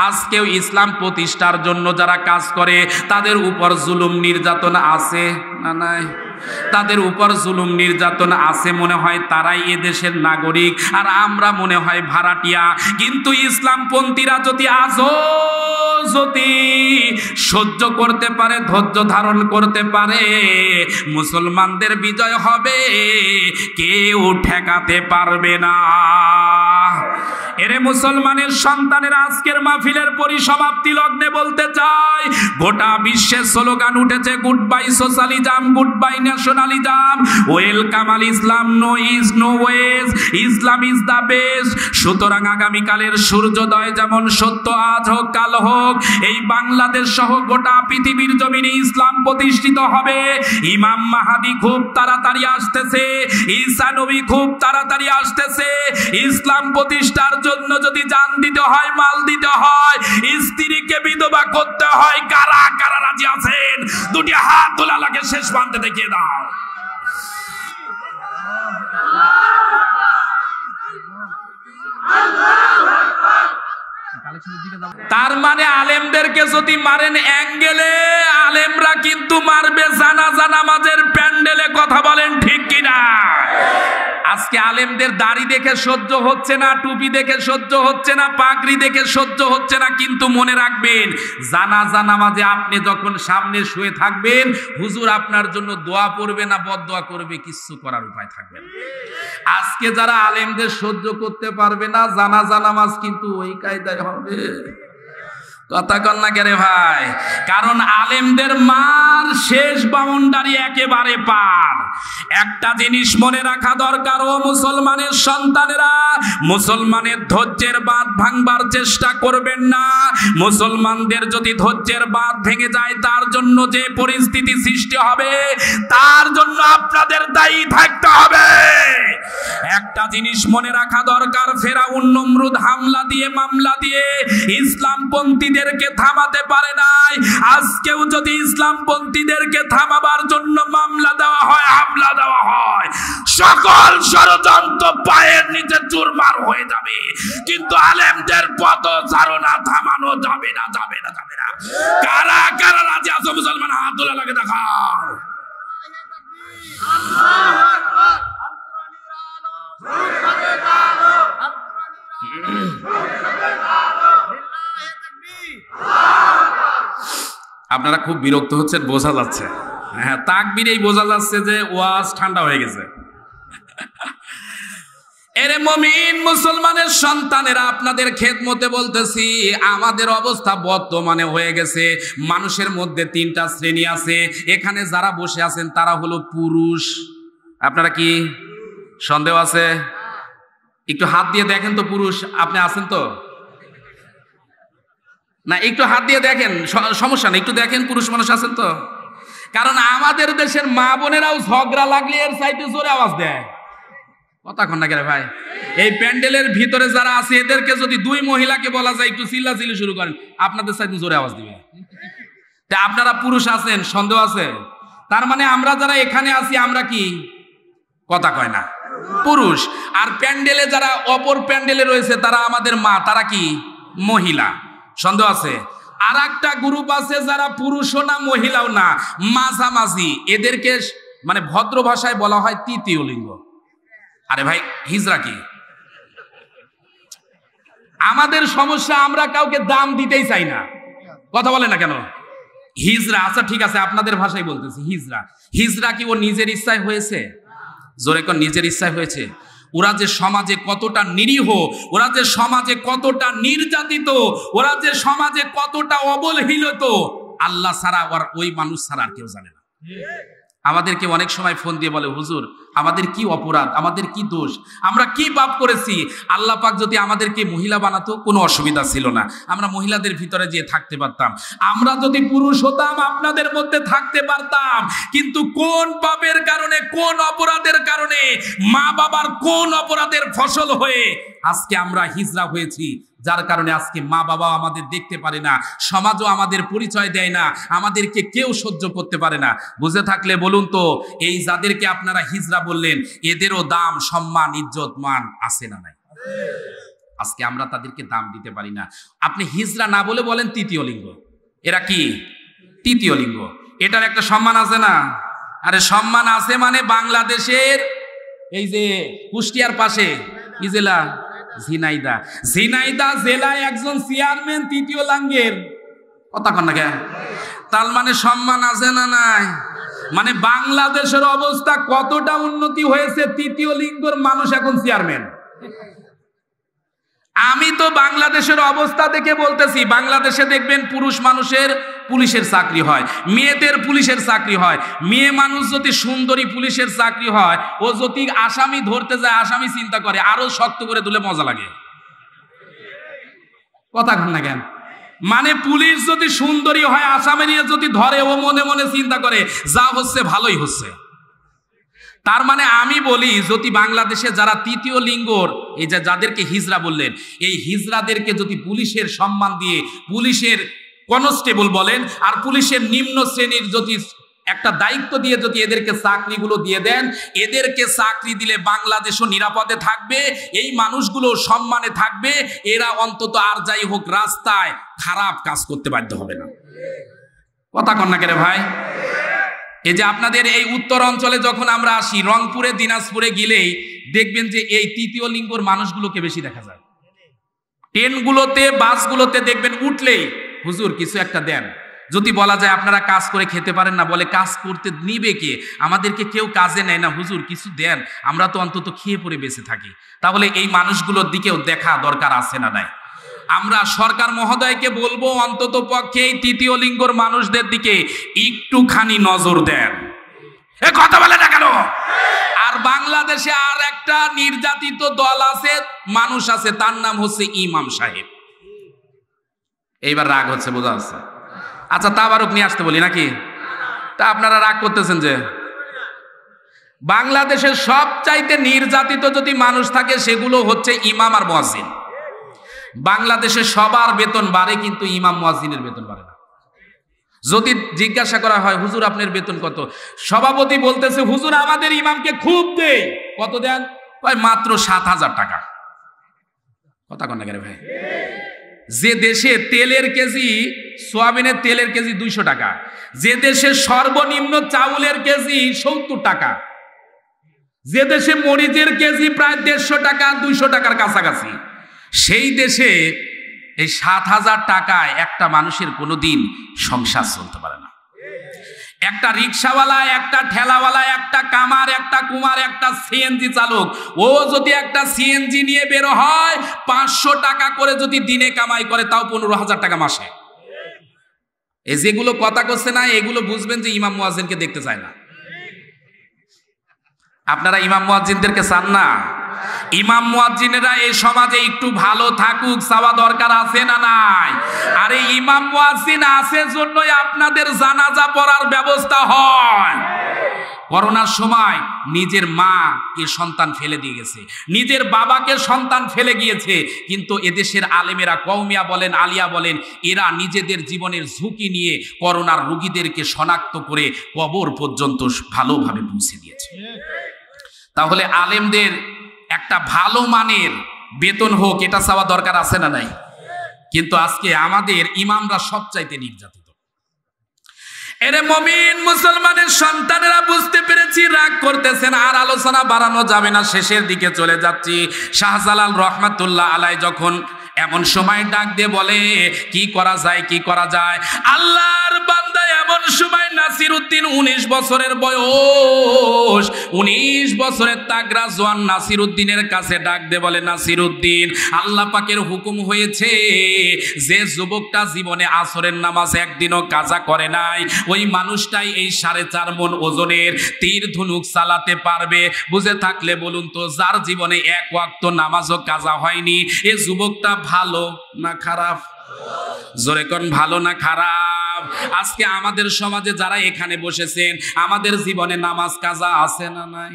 আজকেও ইসলাম প্রতিষ্ঠার জন্য যারা কাজ করে তাদের উপর জুলুম নির্যাতন আছে না নাই? তাদের উপর জুলুম নির্যাতন আছে, মনে হয় তারাই এদেশের নাগরিক আর আমরা মনে হয় ভাড়াটিয়া। কিন্তু ইসলামপন্থীরা যদি আজও যদি সহ্য করতে পারে, ধৈর্য ধারণ করতে পারে, মুসলমানদের বিজয় হবে, কেউ ঠেকাতে পারবে না। এরে মুসলমানের সন্তানের, আজকের মাহফিলের পরিসমাপ্তি লগ্নে বলতে চাই, গোটা বিশ্বে স্লোগান উঠেছে goodbye socialism, goodbye nationalism, welcome al Islam, no is no ways, Islam is the best. সুতরাং আগামীকালের সূর্যোদয় যেমন সত্য আজ হোক কাল হোক, এই বাংলাদেশ সহ গোটা পৃথিবীর জমিনে ইসলাম প্রতিষ্ঠিত হবে। ইমাম মাহাদি খুব তাড়াতাড়ি আসতেছে, ঈসা নবী খুব তাড়াতাড়ি আসতেছে। ইসলাম প্রতিষ্ঠার জন্য যদি জান দিতে হয়, মাল দিতে হয়, স্ত্রীকে বিধবা করতে হয়, কারা কারা রাজি আছেন? দুটি হাত তোলা লাগে, শেষ প্রান্তে দেখিয়ে দাও। তার মানে আলেমদেরকে যদি মারেন অ্যাঙ্গেলে, আলেমরা কিন্তু মারবে জানাজা নামাজের প্যান্ডেলে। কথা বলেন ঠিক কিনা? আজকে আলেমদের দাড়ি দেখে সহ্য হচ্ছে না, টুপি দেখে সহ্য হচ্ছে না, পাগড়ি দেখে সহ্য হচ্ছে না, কিন্তু মনে রাখবেন জানাজা নামাজে আপনি যখন সামনে শুয়ে থাকবেন, হুজুর আপনার জন্য দোয়া পড়বে না বদদোয়া করবে, কিচ্ছু করার উপায় থাকবে না। আজকে যারা আলেমদের সহ্য করতে পারবে না, জানাজা নামাজ কিন্তু ওই কায়দায় হবে। কথা কন না কেরে ভাই? কারণ আলেমদের মার শেষ বাউন্ডারি একেবারে পার। একটা জিনিস মনে রাখা দরকার, ও মুসলমানের সন্তানেরা, মুসলমানের ধৈর্যের বাঁধ ভাঙবার চেষ্টা করবেন না। মুসলমানদের যদি ধৈর্যের বাঁধ ভেঙে যায়, তার জন্য যে পরিস্থিতি সৃষ্টি হবে, তার জন্য আপনাদের দায়ী থাকতে হবে। একটা জিনিস মনে রাখা দরকার, ফেরাউন নমরুদ হামলা দিয়ে মামলা দিয়ে ইসলামপন্থীদেরকে থামাতে পারে নাই। আজকেও যদি ইসলামপন্থীদেরকে থামাবার জন্য মামলা দেওয়া হয়, হামলা দেওয়া হয়, সকল ষড়যন্ত্র পায়ের নিচে চুরমার হয়ে যাবে। কিন্তু আলেমদের পদচারণা থামানো যাবে না, যাবে না, যাবে না। কারা কারা রাজি আছো মুসলমান? হাত তোলা লাগে দেখাও। আপনারা খুব বিরক্ত হচ্ছেন, বোঝা যাচ্ছে। হ্যাঁ, তাকবীরেই বোঝা যাচ্ছে যে ওয়াজ ঠান্ডা হয়ে গেছে। এরে মুমিন মুসলমানের সন্তানেরা, আপনাদের খেদমতে বলতেছি, আমাদের অবস্থা বর্তমানে হয়ে গেছে, মানুষের মধ্যে তিনটা শ্রেণী আছে। এখানে যারা বসে আছেন তারা হলো পুরুষ। আপনারা কি সন্দেহ আছে? একটু হাত দিয়ে দেখেন তো, পুরুষ আপনি আছেন তো? না, একটু হাত দিয়ে দেখেন, সমস্যা নেই, একটু দেখেন পুরুষ মানুষ আছেন তো? কারণ আমাদের দেশের মা বোনেরাও ঝগড়া লাগলে এর চাইতে জোরে আওয়াজ দেয়। কথা কন না কেরে ভাই? এই প্যান্ডেলের ভিতরে যারা আছে, এদেরকে যদি দুই মহিলাকে বলা যায় একটু চিল্লাচিল্লি শুরু করেন, আপনাদের চাইতে জোরে আওয়াজ দিবে। তা আপনারা পুরুষ আছেন, সন্দেহ আছে? তার মানে আমরা যারা এখানে আছি, আমরা কি কথা কয় না? পুরুষ। আর প্যান্ডেলে যারা অপর প্যান্ডেলে রয়েছে, তারা আমাদের মা, তারা কি মহিলা? সন্দেহ আছে? আর একটা গ্রুপ আছে যারা পুরুষও না মহিলাও না, মাঝামাঝি। এদেরকে মানে ভদ্র ভাষায় বলা হয় তৃতীয় লিঙ্গ। আরে ভাই, হিজড়া কি? আমাদের সমস্যা, আমরা কাউকে দাম দিতেই চাই না। কথা বলে না কেন? হিজড়া, আচ্ছা ঠিক আছে, আপনাদের ভাষায় বলতেছি, হিজড়া। হিজড়া কি ও নিজের ইচ্ছায় হয়েছে? জোরে কোন, নিজের ইচ্ছায় হয়েছে? ওরা যে সমাজে কতটা নিরীহ, ওরা যে সমাজে কতটা নির্যাতিত, ওরা যে সমাজে কতটা অবহেলিত, আল্লাহ ছাড়া আর ওই মানুষ ছাড়া আর কেউ জানে না। আমাদেরকে অনেক সময় ফোন দিয়ে বলে, হুজুর আমাদের কি অপরাধ, আমাদের কি দোষ, আমরা কি পাপ করেছি? আল্লাহ পাক যদি আমাদেরকে মহিলা বানাতো কোনো অসুবিধা ছিল না, আমরা মহিলাদের ভিতরে যেয়ে থাকতে পারতাম। আমরা যদি পুরুষ হতাম, আপনাদের মধ্যে থাকতে পারতাম। কিন্তু কোন পাপের কারণে, কোন অপরাধের কারণে, মা বাবার কোন অপরাধের ফসল হয়ে আজকে আমরা হিজড়া হয়েছি, যার কারণে আজকে মা বাবা আমাদের দেখতে পারে না, সমাজও আমাদের পরিচয় দেয় না, আমাদেরকে কেউ সহ্য করতে পারে না। বুঝে থাকলে বলুন তো, এই যাদেরকে আপনারা হিজড়া বললেন, এদেরও দাম, সম্মান, ইজ্জত, মান আছে না নাই? আজকে আমরা তাদেরকে দাম দিতে পারি না। আপনি হিজড়া না বলে বলেন তৃতীয় লিঙ্গ, এরা কি তৃতীয় লিঙ্গ, এটার একটা সম্মান আছে না? আরে সম্মান আছে মানে বাংলাদেশের এই যে কুষ্টিয়ার পাশে কি জেলা, ঝিনাইদা, ঝিনাইদা জেলায় একজন চেয়ারম্যান তৃতীয় লিঙ্গের, কথা কন না কেন? তার মানে সম্মান আছে না নাই? মানে বাংলাদেশের অবস্থা কতটা উন্নতি হয়েছে, তৃতীয় লিঙ্গের মানুষ এখন চেয়ারম্যান। আমি তো বাংলাদেশের অবস্থা দেখে বলতেছি, বাংলাদেশে দেখবেন পুরুষ মানুষের পুলিশের চাকরি হয়, মেয়েদের পুলিশের চাকরি হয়। মেয়ে মানুষ যদি সুন্দরী পুলিশের চাকরি হয়, ও যদি আসামি ধরতে যায় আসামি চিন্তা করে আরো শক্ত করে তুলে মজা লাগে, কথা কন না কেন? মানে পুলিশ যদি সুন্দরী হয় আসামি নিয়ে যদি ধরে, ও মনে মনে চিন্তা করে যা হচ্ছে ভালোই হচ্ছে। তার মানে আমি বলি, যদি বাংলাদেশে যারা তৃতীয় লিঙ্গর, এই যে যাদেরকে হিজড়া বললেন, এই হিজড়াদেরকে যদি পুলিশের সম্মান দিয়ে, পুলিশের কনস্টেবল বলেন আর পুলিশের নিম্ন শ্রেণীর যদি একটা দায়িত্ব দিয়ে যদি এদেরকে চাকরিগুলো দিয়ে দেন, এদেরকে চাকরি দিলে বাংলাদেশও নিরাপদে থাকবে, এই মানুষগুলো সম্মানে থাকবে, এরা অন্তত আর যাই হোক রাস্তায় খারাপ কাজ করতে বাধ্য হবে না। কথা কন না কেন ভাই? এই যে আপনাদের এই উত্তর অঞ্চলে যখন আমরা আসি, রংপুরে দিনাজপুরে গেলেই দেখবেন যে এই তৃতীয় লিঙ্গর মানুষগুলোকে বেশি দেখা যায়। ট্রেনগুলোতে বাসগুলোতে দেখবেন উঠলেই হুজুর কিছু একটা দেন। যদি বলা যায় আপনারা কাজ করে খেতে পারেন না, বলে কাজ করতে নিবে কে, আমাদেরকে কেউ কাজে নেয় না, হুজুর কিছু দেন আমরা তো অন্তত খেয়ে পরে বেঁচে থাকি। তাহলে এই মানুষগুলোর দিকেও দেখা দরকার আছে না নাই? আমরা সরকার মহোদয়কে বলবো অন্তত পক্ষে এই তৃতীয় লিঙ্গর মানুষদের দিকে একটুখানি নজর দেন। এ কথা বলে না কেন? আর বাংলাদেশে আর একটা নির্যাতিত দল আছে, মানুষ আছে, তার নাম হচ্ছে ইমাম সাহেব। এইবার রাগ হচ্ছে, বোঝা যাচ্ছে। আচ্ছা তাবারুক নিয়ে আসতে বলি নাকি? তা আপনারা রাগ করতেছেন যে বাংলাদেশের সবচাইতে নির্যাতিত যদি মানুষ থাকে সেগুলো হচ্ছে ইমাম আর মুয়াজ্জিন। বাংলাদেশে সবার বেতন বাড়ে কিন্তু ইমাম মুয়াজ্জিনের বেতন বাড়ে না। যদি জিজ্ঞাসা করা হয় হুজুর আপনার বেতন কত, সভাপতি বলতেছে হুজুর আমাদের ইমামকে খুব দেই। কত দেন? কয় মাত্র 7,000 টাকা। কথা কন না কেন ভাই? যে দেশে তেলের কেজি, সোয়াবিনের তেলের কেজি 200 টাকা, যে দেশে সর্বনিম্ন চাউলের কেজি 70 টাকা, যে দেশে মরিচের কেজি প্রায় 150 টাকা 200 টাকার কাছাকাছি, সেই দেশে এই 7,000 টাকায় একটা মানুষের কোনোদিন সংসার চলতে পারে না। একটা রিক্সাওয়ালা, একটা ঠেলাওয়ালা, একটা কামার, একটা কুমার, একটা সিএনজি চালক, ও যদি একটা সিএনজি নিয়ে বের হয় 500 টাকা করে যদি দিনে কামাই করে, তাও 15,000 টাকা মাসে। এই যেগুলো কথা করছে না, এগুলো বুঝবেন যে ইমাম মুয়াজ্জিনকে দেখতে চায় না। আপনারা ইমাম মুয়াজ্জিনদেরকে চান না? ইমাম মুয়াজ্জিনেরা এই সমাজে একটু ভালো থাকুক চাওয়া দরকার আছে না নাই? আরে ইমাম মুয়াজ্জিন আছে জন্যই আপনাদের জানাজা পড়ার ব্যবস্থা হয়। করোনার সময় নিজের মাকে সন্তান ফেলে দিয়ে গেছে, নিজের বাবাকে সন্তান ফেলে গিয়েছে, কিন্তু এদেশের আলেমেরা, কওমিয়া বলেন, আলিয়া বলেন, এরা নিজেদের জীবনের ঝুঁকি নিয়ে করোনার রোগীদেরকে শনাক্ত করে কবর পর্যন্ত ভালোভাবে পৌঁছে দিয়েছে। তাহলে আলেমদের একটা ভালো মানের বেতন হোক, এটা চাওয়া দরকার আছে না নাই? কিন্তু আজকে আমাদের ইমামরা সবচাইতে নির্যাতিত। এরে মুমিন মুসলমানের সন্তানেরা, বুঝতে পেরেছি রাগ করতেছেন, আর আলোচনা বাড়ানো যাবে না, শেষের দিকে চলে যাচ্ছি। শাহজালাল রহমাতুল্লাহ আলাই যখন এমন সময় ডাক দিয়ে বলে কি করা যায়, কি করা যায়, আল্লাহর বান্দা এমন সময় নাসিরউদ্দিন 19 বছরের বয়স, 19 বছরের তাগড়া জওয়ান নাসিরউদ্দিনের কাছে ডাক দিয়ে বলে, নাসিরউদ্দিন আল্লাহ পাকের হুকুম হয়েছে যে যুবকটা জীবনে আসরের নামাজ একদিনও কাজা করে নাই, ওই মানুষটাই এই 4.5 মণ ওজনের তীর ধনুক চালাতে পারবে। বুঝে থাকলে বলুন তো, যার জীবনে এক ওয়াক্ত নামাজও কাজা হয়নি, এ যুবকটা ভালো না খারাপ? জোরে কোন ভালো না খারাপ? আজকে আমাদের সমাজে যারা এখানে বসেছেন, আমাদের জীবনে নামাজ কাজা আছে না নাই?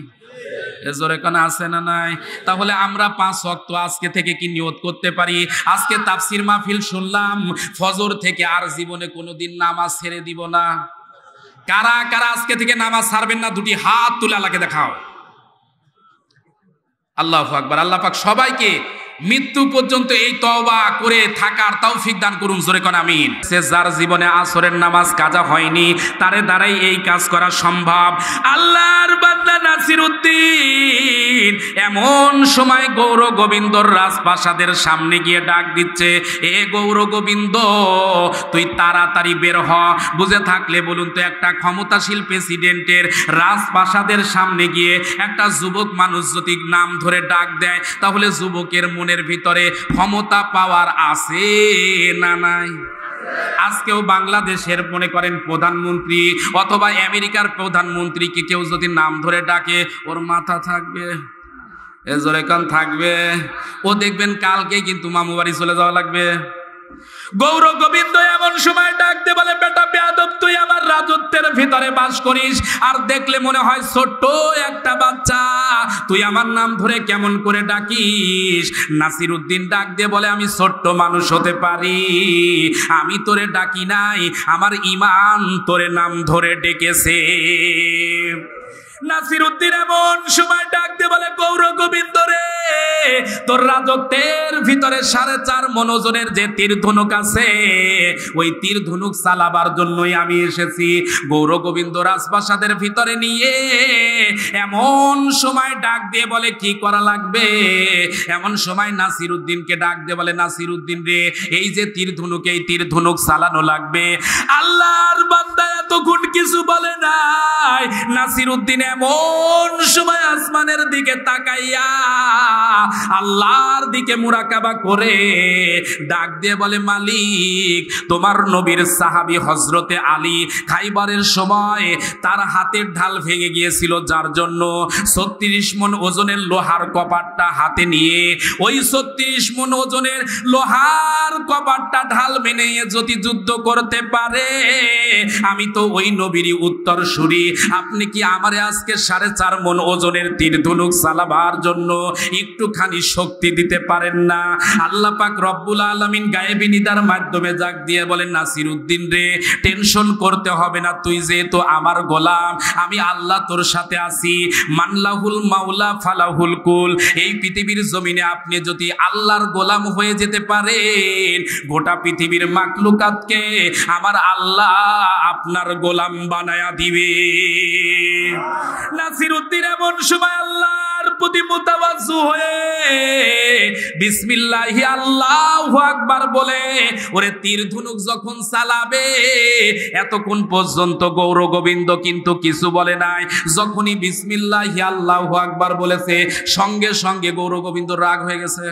জোরে কোন আছে না নাই? তাহলে আমরা 5 ওয়াক্ত আজকে থেকে কি নিয়ত করতে পারি? আজকে তাফসীর মাহফিল শুনলাম, ফজর থেকে আর জীবনে কোনোদিন নামাজ ছেড়ে দিব না। কারা কারা আজকে থেকে নামাজ ছাড়বেন না? দুটি হাত তুলে আল্লাহকে দেখাও। আল্লাহু আকবার। আল্লাহ পাক সবাইকে মৃত্যু পর্যন্ত এই তওবা করে থাকার তৌফিক দান করুন, জোরে কোন আমিন। সে যার জীবনে আসরের নামাজ কাজা হয়নি, তারে দ্বারাই এই কাজ করা সম্ভব। আল্লাহর বান্দা নাসিরউদ্দিন এমন সময় গৌর গোবিন্দর রাজপ্রাসাদের সামনে গিয়ে ডাক দিচ্ছে, এ গৌর গোবিন্দ, তুই তাড়াতাড়ি বের হ। বুঝে থাকলে বলুন তো, একটা ক্ষমতাশীল প্রেসিডেন্টের রাজপ্রাসাদের সামনে গিয়ে একটা যুবক মানুষ যদি নাম ধরে ডাক দেয়, তাহলে যুবকের মনের ভিতরে ক্ষমতা পাওয়ার আছে না নাই? আজকেও বাংলাদেশের মনে করেন প্রধানমন্ত্রী অথবা আমেরিকার প্রধানমন্ত্রীকে কেউ যদি নাম ধরে ডাকে, ওর মাথা থাকবে, এজরে কান থাকবে, ও দেখবেন কালকে কিন্তু মামু বাড়ি চলে যাওয়া লাগবে। গৌর গোবিন্দ এমন সময় ডাকতে বলে, বেটা বেয়াদব, তুই আমার রাজত্বের ভিতরে বাস করিস, আর দেখলে মনে হয় ছোট্ট একটা বাচ্চা, তুই আমার নাম ধরে কেমন করে ডাকিস? নাসিরউদ্দিন ডাক দিয়ে বলে, আমি ছোট্ট মানুষ হতে পারি, আমি তোরে ডাকি নাই, আমার ঈমান তোরে নাম ধরে ডেকেছে। নাসিরউদ্দিন এমন সময় ডাক দিয়ে বলে, গৌর গোবিন্দ রে, তোর রাজত্বের ভিতরে 4.5 মণ ওজনের যে তীর ধনুক আছে, ওই তীর ধনুক চালাবার জন্যই আমি এসেছি। গৌর গোবিন্দ রাজপ্রাসাদের ভিতরে নিয়ে এমন সময় ডাক দিয়ে বলে, কি করা লাগবে? এমন সময় নাসিরউদ্দিনকে ডাক দিয়ে বলে, নাসিরউদ্দিন রে, এই যে তীর ধনুক, এই তীর ধনুক চালানো লাগবে। আল্লাহর বান্দা এতক্ষণ কিছু বলে নাই। নাসিরউদ্দিন এমন সময় আসমানের দিকে তাকাইয়া আল্লাহর দিকে মুরাকাবা করে ডাক দিয়ে বলে, মালিক, তোমার নবীর সাহাবী হযরতে আলী খাইবারের সময় তার হাতের ঢাল ভেঙে গিয়েছিল, যার জন্য 36 মণ ওজনের লোহার কপাটটা হাতে নিয়ে ওই 36 মণ ওজনের লোহার কপাটটা ঢাল মেনে যদি যুদ্ধ করতে পারে, আমি তো ওই নবীরই উত্তরসূরি। আপনি কি আমারে আজকে 4.5 মণ ওজনের তীর ধনুক চালাবার জন্য একটুখানি শক্তি দিতে পারেন না? আল্লাহ পাক রব্বুল আলামিন গায়েবী নিদার মাধ্যমে জাগ দিয়ে বলেন, নাসিরউদ্দিন রে, টেনশন করতে হবে না, তুই যেহেতু আমার গোলাম, আমি আল্লাহ তোর সাথে আছি। মানলাহুল মাওলা ফালাহুল কুল। এই পৃথিবীর জমিনে আপনি যদি আল্লাহর গোলাম হয়ে যেতে পারেন, গোটা পৃথিবীর মাখলুকাতকে আমার আল্লাহ আপনার গোলাম বানায়া দিবে। নাসিরউদ্দিন এমন সময় আল্লাহর প্রতি মুতাওয়াজ্জু হয়ে বিসমিল্লাহি আল্লাহু আকবার বলে ওরে তীর ধনুক যখন চালাবে, এতক্ষণ পর্যন্ত গৌর গোবিন্দ কিন্তু কিছু বলে নাই। যখনই বিসমিল্লাহি আল্লাহু আকবার বলেছে, সঙ্গে সঙ্গে গৌর গোবিন্দ রাগ হয়ে গেছে।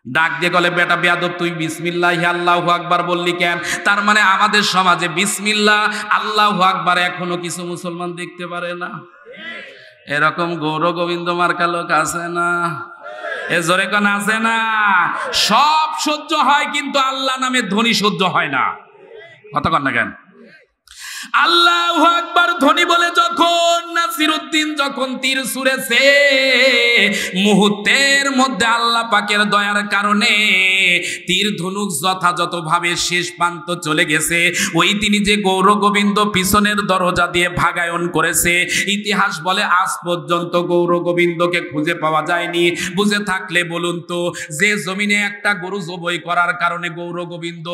ডাক দিয়ে বলে, বেটা বেয়াদব, তুই বিসমিল্লাহি আল্লাহু আকবার বললি কেন? তার মানে আমাদের সমাজে বিসমিল্লাহ আল্লাহু আকবার এখনো কিছু মুসলমান দেখতে পারে না। এরকম গৌর গোবিন্দ মার্কা লোক আছে না? এ জোরে কোন আছে না? সব সহ্য হয়, কিন্তু আল্লাহ নামে ধ্বনি সহ্য হয় না। কথা কন না কেন? আল্লাহু আকবার ধ্বনি বলে যখন নাসিরউদ্দিন যখন তীর ছুঁড়েছে, মুহূর্তের মধ্যে আল্লাহ পাকের দয়ার কারণে তীর ধনুক যথাযথভাবে শেষ প্রান্ত চলে গেছে। ওই তিনি যে গৌর গোবিন্দ পিছনের দরজা দিয়ে ভাগায়ন করেছে, ইতিহাস বলে আজ পর্যন্ত গৌর গোবিন্দকে খুঁজে পাওয়া যায়নি। বুঝে থাকলে বলুন তো, যে জমিনে একটা গরু জবাই করার কারণে গৌর গোবিন্দ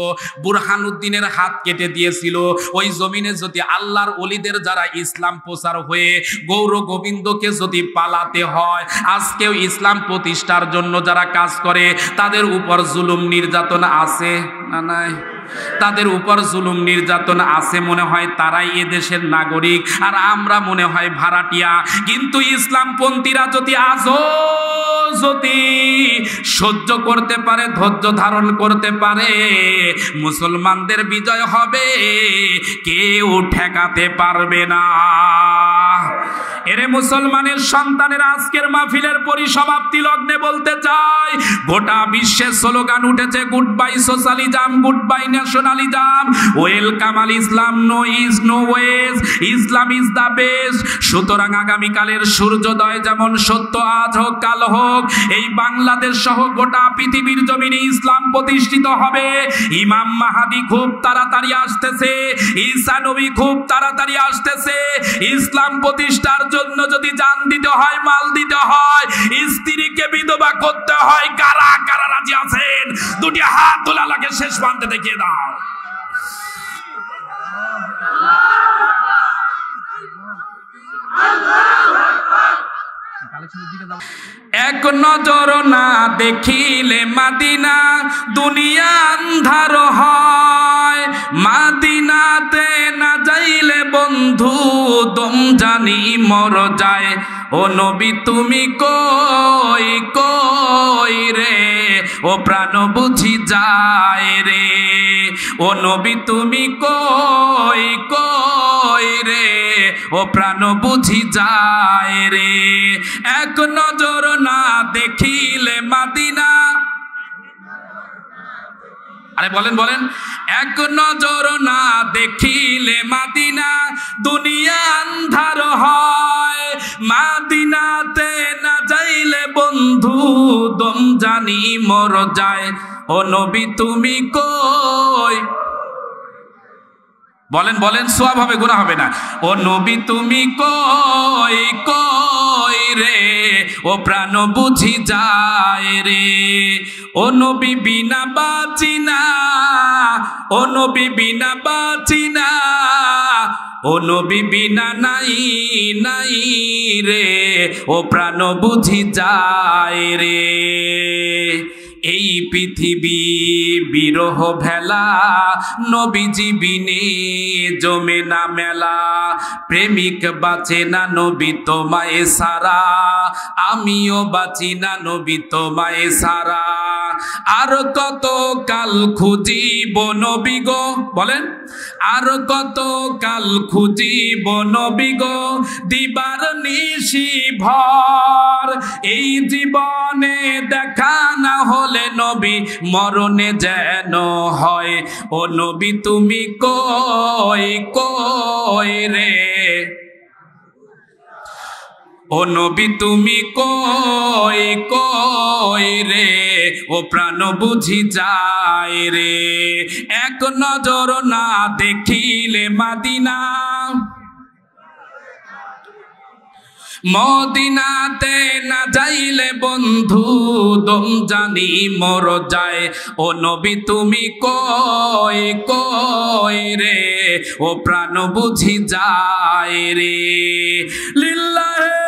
বুরহানুদ্দিনের হাত কেটে দিয়েছিল, ওই জমিনে যদি আল্লাহর ওলিদের যারা ইসলাম প্রচার হয়ে গৌর গোবিন্দকে যদি পালাতে হয়, আজকেও ইসলাম প্রতিষ্ঠার জন্য যারা কাজ করে, তাদের উপর জুলুম নির্যাতন আছে না নাই? তাদের উপর জুলুম নির্যাতন আছে, মনে হয় তারাই এদেশের নাগরিক আর আমরা মনে হয় ভাড়াটিয়া। কিন্তু ইসলামপন্থীরা যদি আজও যদি সহ্য করতে পারে, ধৈর্য ধারণ করতে পারে, মুসলমানদের বিজয় হবে, কেউ ঠেকাতে পারবে না। এরে মুসলমানের সন্তানের, আজকের মাহফিলের পরিসমাপ্তি লগ্নে বলতে চাই, গোটা বিশ্বে স্লোগান উঠেছে, goodbye socialism, goodbye nationalism, welcome al Islam, no is no ways, Islam is the best. সুতরাং আগামীকালের সূর্যোদয় যেমন সত্য আজ হোক কাল হোক, এই বাংলাদেশ সহ গোটা পৃথিবীর জমিনে ইসলাম প্রতিষ্ঠিত হবে। ইমাম মাহাদি খুব তাড়াতাড়ি আসতেছে, ঈসা নবী খুব তাড়াতাড়ি আসতেছে। ইসলাম প্রতিষ্ঠার জন্য যদি জান দিতে হয়, মাল দিতে হয়, স্ত্রীকে বিধবা করতে হয়, কারা কারা রাজি আছেন? দুটি হাত তোলা লাগে, শেষ প্রান্তে দেখিয়ে দাও। এক নজর না দেখিলে মাদিনা দুনিয়া আন্ধার হয়, মাদিনাতে না যাইলে বন্ধু দম জানি মর যায়। ও নবী তুমি কই কই রে, ও প্রাণ বুঝি যায় রে। ও নবী তুমি কই কই রে, ও প্রাণ বুঝি যায় রে। এক নজর না দেখিলে মাদিনা, আরে বলেন বলেন, এক নজর না দেখিলে মাদিনা দুনিয়া আন্ধার হয়, মাদিনাতে না যাইলে বন্ধু দম জানি মর যায়। ও নবী তুমি কই, বলেন বলেন, সোয়াব হবে, গুনাহ হবে না। ও নবী তুমি কই কই রে, ও প্রাণ বুঝি যায় রে। ও নবী বিনা বাঁচি না, ও নবী বিনা বাঁচি না, ও নবী বিনা নাই নাই রে, ও প্রাণ বুঝি যায় রে। এই পৃথিবী বিরহ ভেলা, নবীজি বিনে জমে না মেলা। প্রেমিক বাঁচে না নবী তোমায় সারা, আমিও বাঁচি না নবী তোমায় সারা। আর কত কাল খুঁজিব নবী গো, বলেন, আর কত কাল খুঁজিব নবী গো, দিবার নিশি ভর। এই জীবনে দেখা না হলে নবী মরণে যেন হয়। ও নবী তুমি কই কই রে, ও নবী তুমি কই কই রে, ও প্রাণ বুঝি যায় রে। এক নজর না দেখিলে মাদিনা, মদিনাতে না যাইলে বন্ধু দম জানি মর যায়। ও নবী তুমি কই কই রে, ও প্রাণ বুঝি যায় রে। লিল্লাহে